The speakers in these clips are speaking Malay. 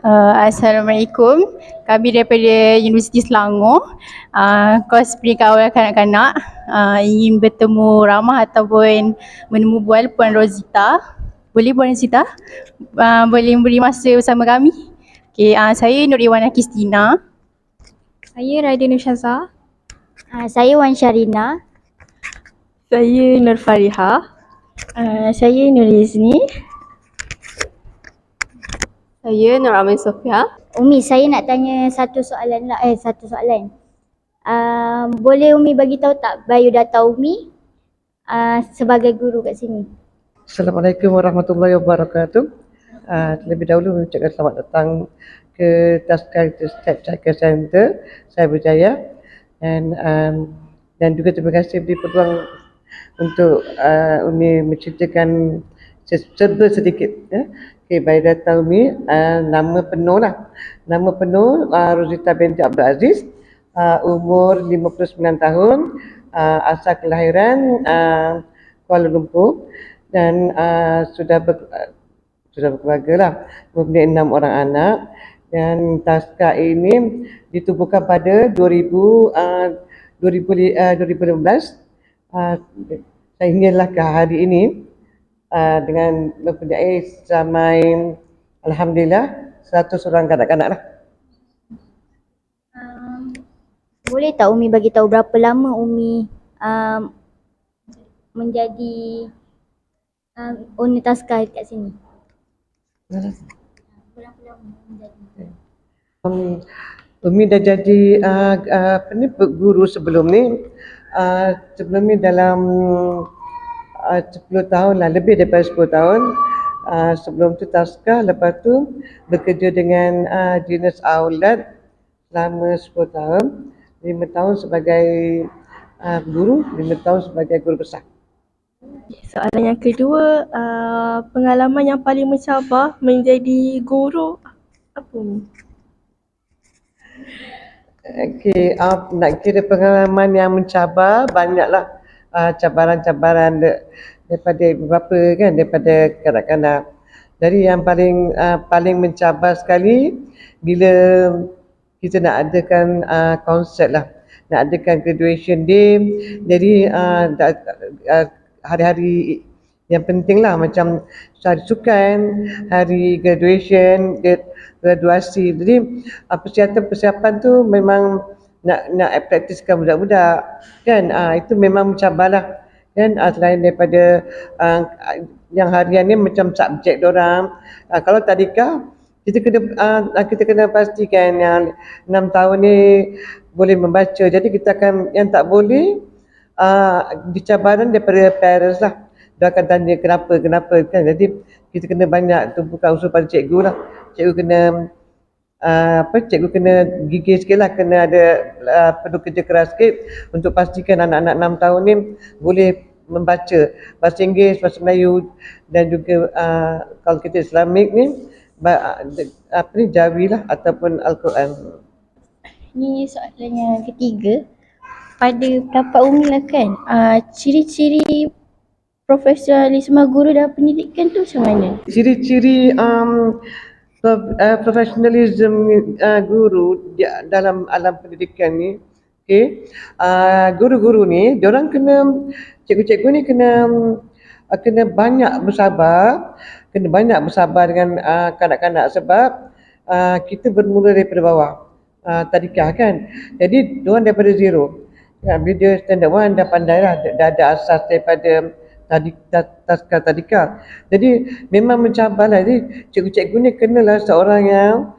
Assalamualaikum. Kami daripada Universiti Selangor, kos pendidikan awal kanak-kanak, ingin bertemu ramah ataupun menemu bual Puan Rozita. Boleh Puan Rozita? Boleh beri masa bersama kami? Okay, saya Nur Iwana Kristina. Saya Raida Nushaza. Saya Wan Syarina. Saya Nur Fariha. Saya Nur Izni. Saya Nur Amin Sofia. Umi, saya nak tanya satu soalan. Boleh Umi bagi tahu tak biodata Umi sebagai guru kat sini? Assalamualaikum warahmatullahi wabarakatuh. Terlebih dahulu mengucapkan selamat datang ke Taskar Childcare Center Saya Berjaya, dan juga terima kasih beri peluang untuk Umi menceritakan serba sedikit biodata Umi. Nama penuh Rozita binti Abdul Aziz, umur 59 tahun, asal kelahiran Kuala Lumpur, dan sudah berkeluarga lah, mempunyai 6 orang anak. Dan taska ini ditubuhkan pada 2015 sehinggalah ke hari ini dengan mempunyai ramai, alhamdulillah, 100 orang kanak-kanak lah. Boleh tak Umi bagi tahu berapa lama Umi menjadi owner taska kat sini? Berapa lama menjadi? Umi dah jadi guru sebelum ni. Sebelum ni dalam 10 tahun lah, lebih daripada 10 tahun. Sebelum tu taska, lepas tu bekerja dengan Dinas Aulad selama 10 tahun. 5 tahun sebagai guru, 5 tahun sebagai guru besar. Soalan yang kedua, pengalaman yang paling mencabar menjadi guru apa ni? Okey, nak kira pengalaman yang mencabar, banyaklah cabaran-cabaran daripada beberapa kan, daripada kanak-kanak. Dari yang paling mencabar sekali bila kita nak adakan konsert lah, nak adakan graduation day. Jadi hari-hari yang penting lah, macam hari sukan, hari graduation, graduasi. Jadi persiapan tu memang nak praktiskan budak-budak kan. Itu memang mencabar lah kan. Selain daripada yang harian ni macam subjek diorang, kalau tadika kita kena pastikan yang 6 tahun ni boleh membaca. Jadi kita akan, yang tak boleh, dicabaran daripada parents lah. Dia akan tanya kenapa kan. Jadi kita kena banyak tumpukan usul pada cikgu lah. Cikgu kena gigih sikit lah, kena ada perlu kerja keras sikit untuk pastikan anak-anak 6 tahun ni boleh membaca bahasa Inggeris, bahasa Melayu, dan juga kalau kita Islamik ni Jawi lah ataupun Al-Quran. Ni soalan yang ketiga. Pada pendapat Umi lah kan, ciri-ciri profesionalisme guru dalam pendidikan tu macam mana? Ciri-ciri profesionalisme guru dalam alam pendidikan ni, guru-guru ni, cikgu-cikgu ni kena banyak bersabar, dengan kanak-kanak, sebab kita bermula daripada bawah, tadika kan. Jadi diorang daripada zero. Bila dia standard 1 dah pandai lah, dah ada asas daripada taska tadika. Jadi memang mencabar lah. Jadi cikgu-cikgu ni kenalah seorang yang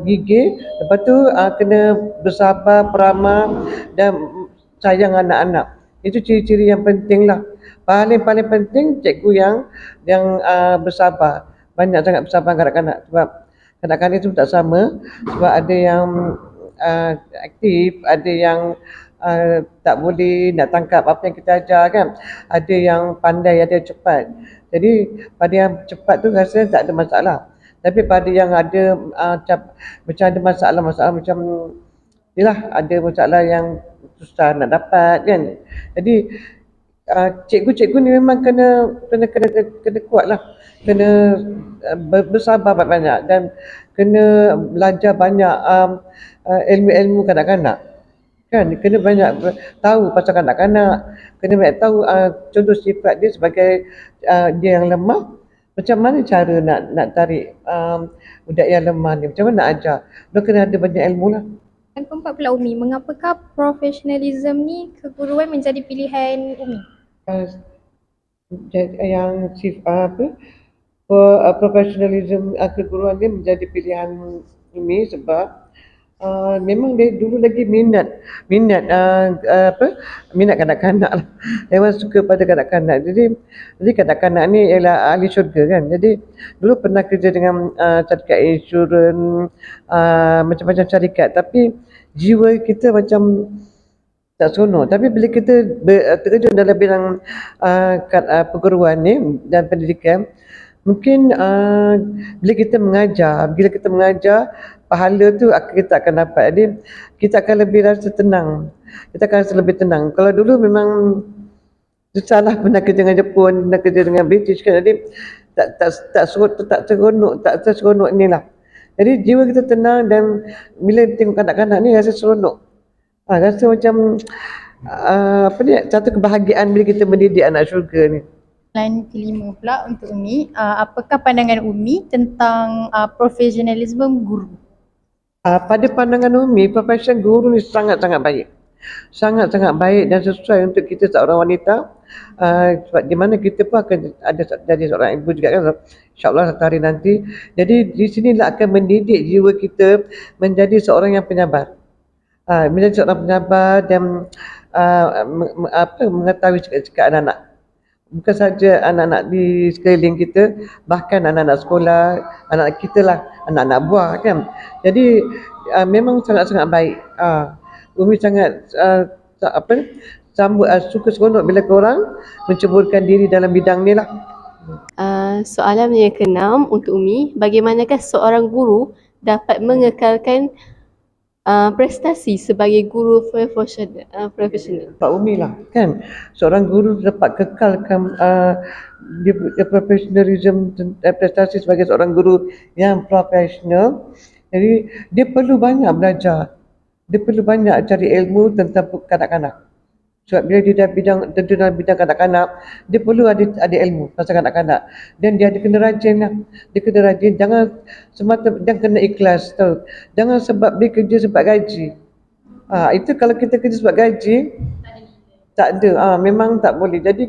gigih, lepas tu kena bersabar, peramah, dan sayang anak-anak. Itu ciri-ciri yang penting lah. Paling penting cikgu yang bersabar, banyak sangat bersabar kanak-kanak. Sebab kanak-kanak itu tak sama, sebab ada yang aktif, ada yang tak boleh nak tangkap apa yang kita ajar kan. Ada yang pandai, ada yang cepat. Jadi pada yang cepat tu rasa tak ada masalah. Tapi pada yang ada macam ada masalah macam yalah, ada masalah yang susah nak dapat kan. Jadi cikgu-cikgu ni memang kena kuat lah, kena bersabar banyak dan kena belajar banyak ilmu-ilmu kanak-kanak kan, kena banyak tahu pasal kanak-kanak, kena banyak tahu contoh sifat dia sebagai dia yang lemah, macam mana cara nak tarik budak yang lemah ni, macam mana nak ajar, dia kena ada banyak ilmu lah. Yang keempat pula Umi, mengapakah profesionalism ni keguruan menjadi pilihan Umi? Yang profesionalism keguruan ni menjadi pilihan ini sebab memang dari dulu lagi minat kanak-kanak lah. Memang suka pada kanak-kanak. Jadi kanak-kanak ni ialah ahli syurga kan. Jadi dulu pernah kerja dengan syarikat insurans, macam-macam syarikat, tapi jiwa kita macam tak seronok. Tapi bila kita terjun dalam bidang perguruan ni dan pendidikan, mungkin bila kita mengajar, pahala tu kita akan dapat. Jadi kita akan lebih rasa tenang. Kita akan rasa lebih tenang. Kalau dulu memang susahlah, pernah kerja dengan Jepun, pernah kerja dengan British kan. Jadi tak seronok inilah. Jadi jiwa kita tenang dan bila tengok kanak-kanak ni rasa seronok. Rasa macam satu kebahagiaan bila kita mendidik anak syurga ni. Soalan kelima pula untuk Umi, apakah pandangan Umi tentang profesionalisme guru? Pada pandangan Umi, profesion guru ni sangat-sangat baik. Sangat-sangat baik dan sesuai untuk kita seorang wanita. Sebab di mana kita pun akan ada jadi seorang ibu juga kan, insyaAllah satu hari nanti. Jadi di sinilah akan mendidik jiwa kita menjadi seorang yang penyabar. Menjadi seorang penyabar dan mengetahui cakap-cakap anak-anak. Bukan saja anak-anak di sekeliling kita, bahkan anak-anak sekolah, anak kita lah, anak-anak buah kan. Jadi memang sangat-sangat baik. Umi sangat suka seronok bila korang menceburkan diri dalam bidang ni lah. Soalan yang keenam untuk Umi, bagaimanakah seorang guru dapat mengekalkan prestasi sebagai guru profesional? Pak Umi lah kan, seorang guru dapat kekalkan dia profesionalism prestasi sebagai seorang guru yang profesional. Jadi dia perlu banyak belajar, dia perlu banyak cari ilmu tentang kanak-kanak. Sebab bila dia terjun dalam bidang kanak-kanak, dia perlu ada ilmu pasal kanak-kanak. Dan dia kena rajin lah. Dia kena rajin, jangan kena ikhlas tau. Jangan sebab dia kerja sebab gaji. Itu kalau kita kerja sebab gaji, tak ada. Memang tak boleh. Jadi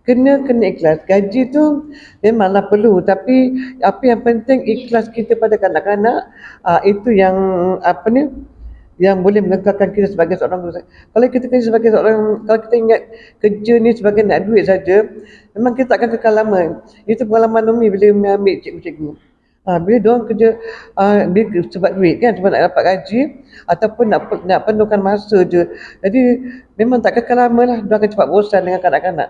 kena ikhlas. Gaji tu memanglah perlu, tapi apa yang penting ikhlas kita pada kanak-kanak, itu yang yang boleh mengekalkan kita sebagai seorang guru. Kalau kita ingat kerja ni sebagai nak duit saja, memang kita akan kekal lama. Itu pengalaman Umi bila Umi ambil cikgu-cikgu. Bila diorang kerja sebab duit kan, sebab nak dapat gaji ataupun nak penuhkan masa je. Jadi memang tak kekal lama lah, diorang akan cepat bosan dengan kanak-kanak.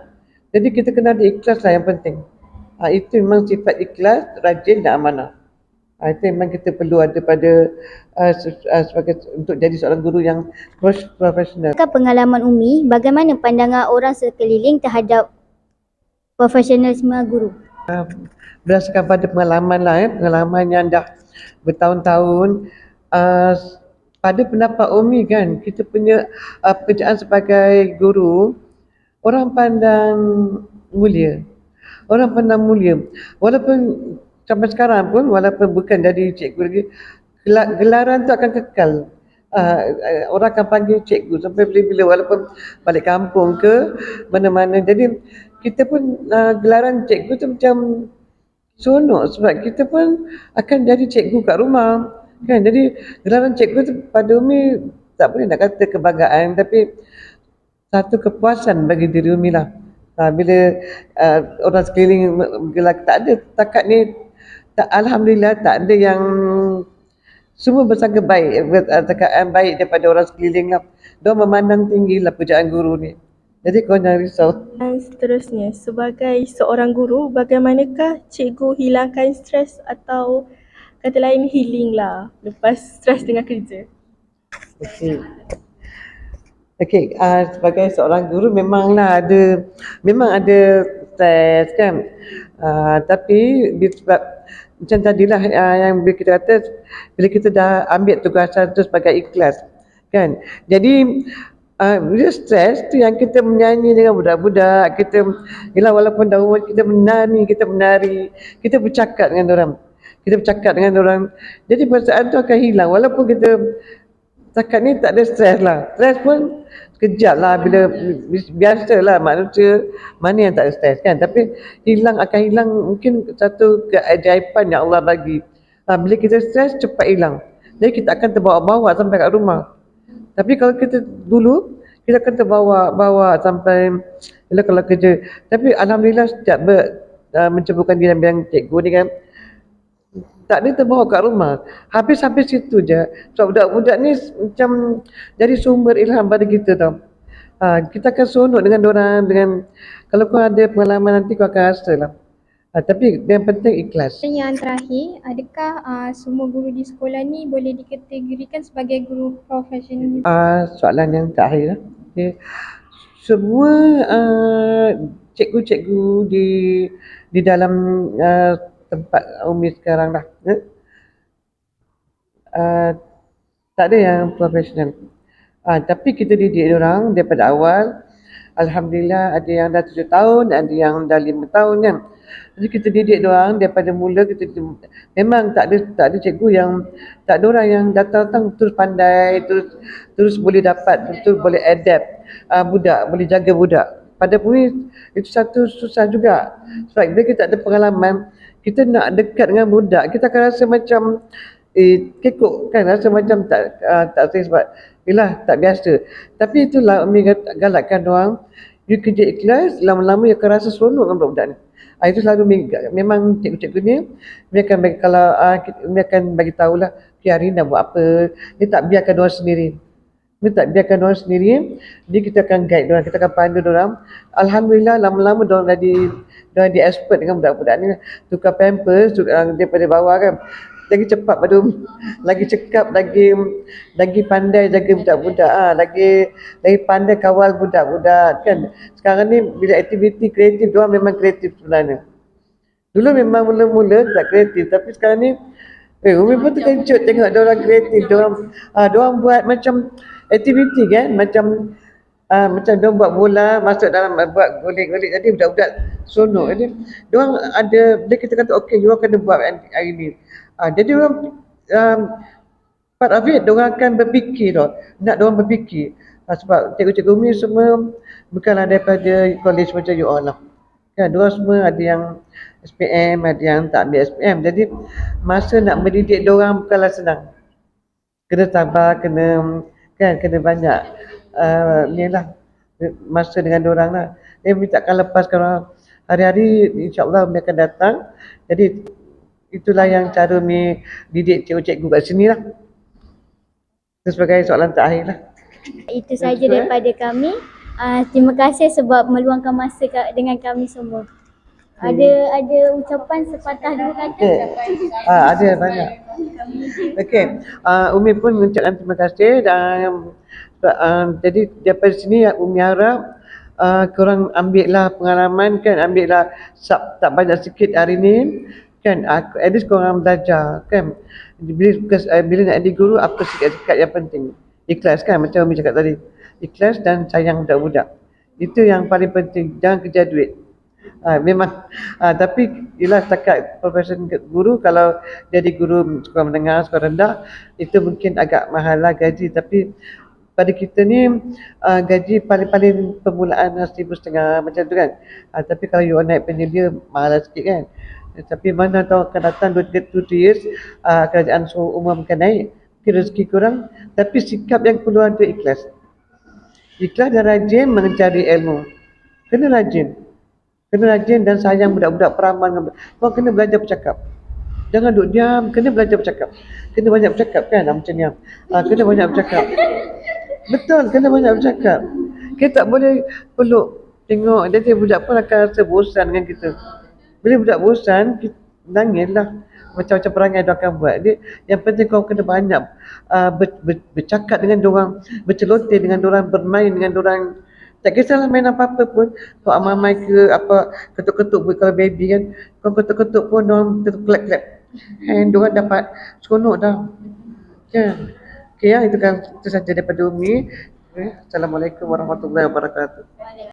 Jadi kita kena ada ikhlas lah yang penting. Itu memang sifat ikhlas, rajin dan amanah. Itu memang kita perlu ada pada sebagai untuk jadi seorang guru yang profesional. Pengalaman Umi, bagaimana pandangan orang sekeliling terhadap profesionalisme guru? Berdasarkan pada pengalaman lah, pengalaman yang dah bertahun-tahun, pada pendapat Umi kan, kita punya pekerjaan sebagai guru, orang pandang mulia. Walaupun sampai sekarang pun, walaupun bukan jadi cikgu lagi, gelaran tu akan kekal. Orang akan panggil cikgu sampai bila-bila, walaupun balik kampung ke mana-mana. Jadi kita pun gelaran cikgu tu macam seronok sebab kita pun akan jadi cikgu kat rumah kan. Jadi gelaran cikgu tu pada Umi tak boleh nak kata kebanggaan, tapi satu kepuasan bagi diri Umi lah. Bila orang sekeliling gelar, tak ada takat ni, alhamdulillah tak ada yang semua bersangka baik, takaan baik daripada orang sekeliling lah. Diorang memandang tinggi lah pekerjaan guru ni. Jadi kau jangan risau. Dan seterusnya, sebagai seorang guru, bagaimanakah cikgu hilangkan stres atau kata lain healing lah lepas stres dengan kerja? Okey. Okey, sebagai seorang guru memang ada stres kan. Tapi sebab macam tadilah yang bila kita kata bila kita dah ambil tugasan tu sebagai ikhlas kan. Jadi bila stres tu yang kita menyanyi dengan budak-budak, kita yalah walaupun dah umur kita menari, kita bercakap dengan orang. Kita bercakap dengan orang. Jadi perasaan tu akan hilang walaupun kita setakat ni tak ada stres lah. Stres pun sekejap lah bila biasalah manusia mana yang tak ada stres kan. Tapi akan hilang mungkin satu keajaiban yang Allah bagi. Bila kita stres cepat hilang. Jadi kita akan terbawa-bawa sampai kat rumah. Tapi kalau kita dulu kita akan terbawa-bawa sampai kalau kerja. Tapi alhamdulillah setiap menceburkan diri dalam bidang cikgu ni kan, tak ada terbawa kat rumah. Habis sampai situ je. Sebab budak-budak ni macam jadi sumber ilham pada kita tau. Kita akan seronok dengan dorang, kalau kau ada pengalaman nanti kau akan rasa lah. Tapi yang penting ikhlas. Yang terakhir, adakah semua guru di sekolah ni boleh dikategorikan sebagai guru profesional? Soalan yang terakhir lah. Okay. Semua cikgu-cikgu di dalam tempat Umi sekarang lah. Tak ada yang profesional. Tapi kita didik orang daripada awal. Alhamdulillah ada yang dah 7 tahun, ada yang dah 5 tahun kan. Jadi kita didik orang daripada mula memang tak ada cikgu yang tak ada orang yang datang terus pandai, terus boleh dapat, betul boleh adapt budak, boleh jaga budak. Pada Umi itu satu susah juga. Sebab bila kita tak ada pengalaman, kita nak dekat dengan budak, kita akan rasa macam kekok kan, rasa macam tak sebab yelah tak biasa. Tapi itulah Umi galakkan orang, you kerja ikhlas, lama-lama you akan rasa seronok dengan budak-budak ni. Itu selalu memang cikgu-cikgu ni Umi akan bagi, kalau Umi akan bagi tahulah hari ni nak buat apa. Dia tak biarkan orang sendiri. Dia tak biarkan orang sendiri. Jadi kita akan guide orang, kita akan pandu orang. Alhamdulillah lama-lama orang dah expert dengan budak-budak ni. Tukar pampers daripada bawah kan. Lagi cepat pada Umi. Lagi cekap, lagi pandai jaga budak-budak. Lagi pandai kawal budak-budak kan. Sekarang ni bila aktiviti kreatif, diorang memang kreatif sebenarnya. Dulu memang mula-mula tak kreatif, tapi sekarang ni Umi pun terkejut tengok diorang kreatif. Diorang buat macam aktiviti kan, macam diorang buat bola, masuk dalam buat golik-golik. Jadi budak-budak seronok. Jadi diorang ada, bila kita kata okey, diorang kena buat hari ni. Jadi orang part of it, diorang akan berfikir tau. Nak diorang berfikir. Sebab cikgu-cikgu Umi semua bukanlah daripada college macam you all lah. Kan, diorang semua ada yang SPM, ada yang tak ambil SPM. Jadi masa nak mendidik diorang bukanlah senang. Kena sabar, kena banyak ni lah masa dengan diorang lah. Umi takkan lepaskan orang. Hari-hari insyaAllah Umi akan datang. Jadi itulah yang cara Umi didik cikgu-cikgu kat sini lah. Itu sebagai soalan terakhir lah. Itu sahaja daripada kami. Terima kasih sebab meluangkan masa dengan kami semua. Ada ucapan sepatah dua kata? Ada banyak. Okey, Umi pun mengucapkan terima kasih dan jadi daripada sini Umi harap korang ambillah pengalaman kan, ambillah tak banyak sikit hari ni kan, at least korang belajar kan. Bila nak jadi guru, apa sikap-sikap yang penting? Ikhlas kan, macam Umi cakap tadi. Ikhlas dan sayang budak-budak. Itu yang paling penting, jangan kejar duit. Memang tapi ialah setakat profesi guru, kalau jadi guru sekolah menengah, sekolah rendah, itu mungkin agak mahal lah gaji. Tapi pada kita ni gaji paling-paling permulaan RM1,500 macam tu kan. Tapi kalau you naik penyelia, mahal sikit kan. Tapi mana tahu akan datang 2-3 years kerajaan umumkan naik, mungkin rezeki kurang. Tapi sikap yang perlu ada ikhlas. Ikhlas dan rajin mencari ilmu. Kena rajin dan sayang budak-budak, peramal dengan budak. Kau kena belajar bercakap. Jangan duduk diam, kena belajar bercakap. Kena banyak bercakap kan macam ni. Kena banyak bercakap. Betul, kena banyak bercakap. Kita tak boleh peluk, tengok. Jadi budak pun akan rasa bosan dengan kita. Bila budak bosan, nangis lah. Macam-macam perangai dia akan buat. Dia, yang penting kau kena banyak bercakap dengan diorang, berceloteh dengan diorang, bermain dengan diorang. Tak kisahlah main apa-apa pun. Kau amai-amai ke apa, ketuk-ketuk pun kalau baby kan. Kau ketuk-ketuk pun diorang clap-clap. And diorang dapat seronok dah. Kan? Okay, ya, itu saja daripada Umi. Okay. Assalamualaikum warahmatullahi wabarakatuh.